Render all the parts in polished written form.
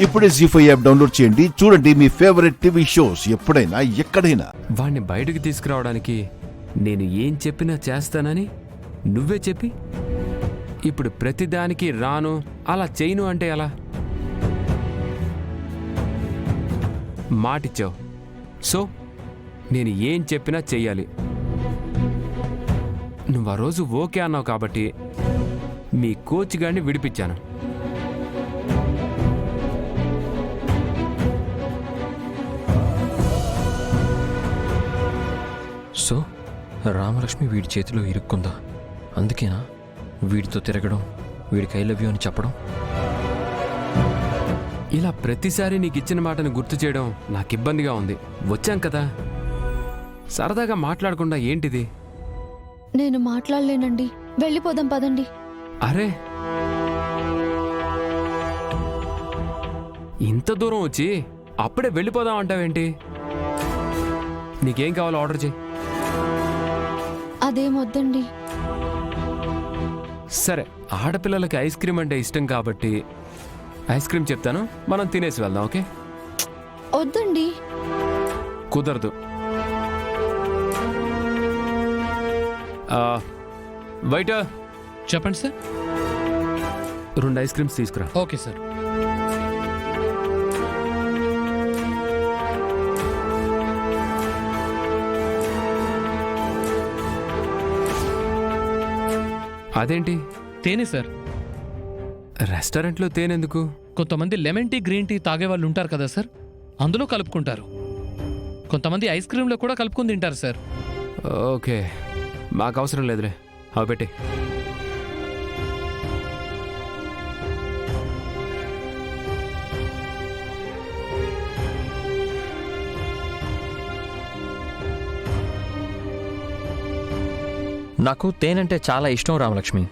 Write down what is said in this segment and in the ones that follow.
ఇప్పుడే జీ5 app download చేయండి. చూడండి మీ ఫేవరెట్ టీవీ షోస్ ఎప్పుడైనా ఎక్కడైనా. వాణ్ణి బయటకు తీసుకురావడానికి నేను ఏం చెప్పినా చేస్తానని నువ్వే చెప్పి ఇప్పుడు ప్రతిదానికి రాను అలా చేయను అంటే ఎలా? మాటిచ్చావు, సో నేను ఏం చెప్పినా చెయ్యాలి. నువ్వు ఆ రోజు ఓకే అన్నావు కాబట్టి మీ కోచ్ గారిని విడిపించాను. సో రామలక్ష్మి వీడి చేతిలో ఇరుక్కుందా? అందుకేనా వీడితో తిరగడం, వీడికి ఐ లవ్ యూ అని చెప్పడం? ఇలా ప్రతిసారి నీకు ఇచ్చిన మాటను గుర్తు చేయడం నాకు ఇబ్బందిగా ఉంది. వచ్చాం కదా, సరదాగా మాట్లాడకుండా ఏంటిది? నేను మాట్లాడలేనండి, వెళ్ళిపోదాం పదండి. అరే, ఇంత దూరం వచ్చి అప్పుడే వెళ్ళిపోదాం అంటావేంటి? నీకేం కావాలో ఆర్డర్ చేయి. అదేం వద్దండి. సరే, ఆడపిల్లలకి ఐస్ క్రీమ్ అంటే ఇష్టం కాబట్టి ఐస్ క్రీమ్ చెప్తాను, మనం తినేసి వెళ్దాం. ఓకే? వద్దండి. కుదరదు. బయట చెప్పండి సార్. 2 ఐస్ క్రీమ్స్ తీసుకురా. Okay sir. అదేంటి తేనె సార్. రెస్టారెంట్లో తేనెందుకు? కొంతమంది లెమన్ టీ, గ్రీన్ టీ తాగే వాళ్ళు ఉంటారు కదా సార్, అందులో కలుపుకుంటారు. కొంతమంది ఐస్ క్రీమ్లో కూడా కలుపుకొని తింటారు సార్. ఓకే, మాకు అవసరం లేదులే, అవి పెట్టి. నాకు తేనంటే చాలా ఇష్టం రామలక్ష్మి.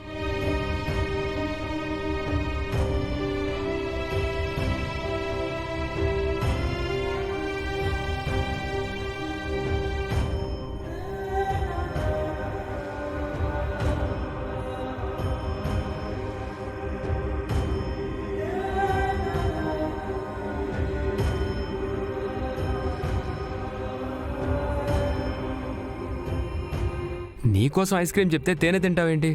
నీకోసం ఐస్ క్రీమ్ చెప్తే తేనె తింటావేంటి?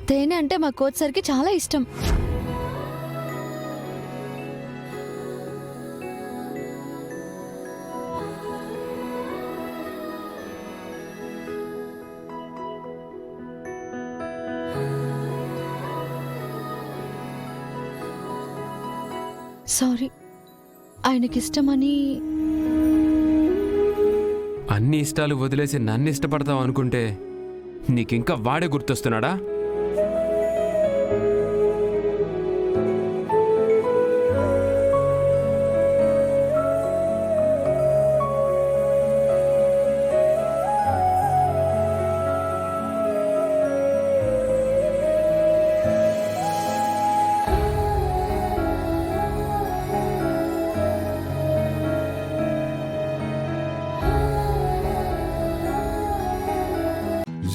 తేనె అంటే మా కోచ్ సార్కి చాలా ఇష్టం. సారీ, ఆయనకిష్టమని. అన్ని ఇష్టాలు వదిలేసి నన్ను ఇష్టపడతావు అనుకుంటే నీకింకా వాడే గుర్తొస్తున్నాడా?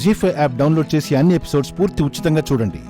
జీ5 యాప్ డౌన్లోడ్ చేసి అన్ని ఎపిసోడ్స్ పూర్తి ఉచితంగా చూడండి.